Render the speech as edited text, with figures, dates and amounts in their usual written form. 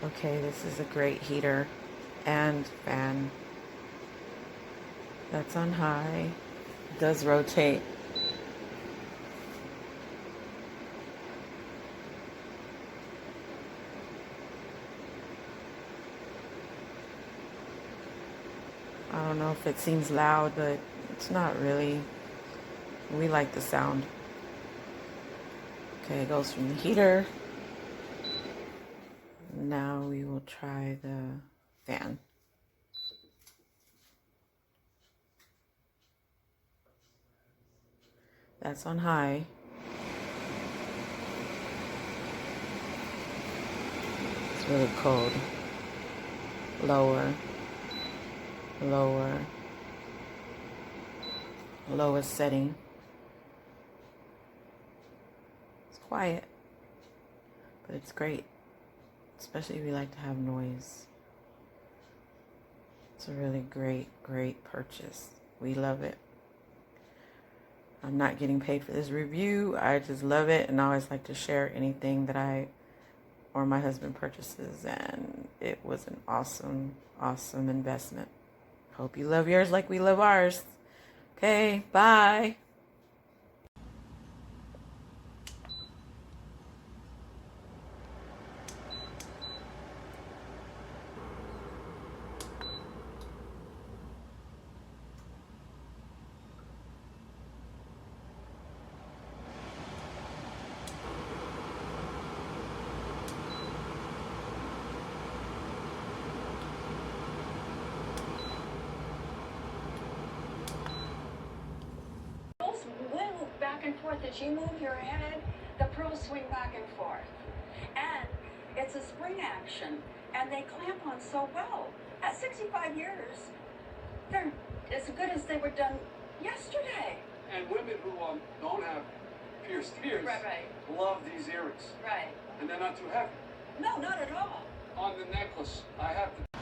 Okay, this is a great heater and fan. That's on high. It does rotate. I don't know if it seems loud, but it's not really. We like the sound. Okay, it goes from the heater. Now we will try the fan. That's on high. It's really cold. Lower. Lower. Lowest setting. It's quiet, but it's great, especially if you like to have noise. It's a really great purchase. We love it. I'm not getting paid for this review. I just love it, and I always like to share anything that I or my husband purchases, and it was an awesome investment. Hope you love yours like we love ours. Okay, bye. Move back and forth. As you move your head, the pearls swing back and forth. And it's a spring action, and they clamp on so well. At 65 years, they're as good as they were done yesterday. And women who don't have pierced ears love these earrings. Right. And they're not too heavy. No, not at all. On the necklace, I have to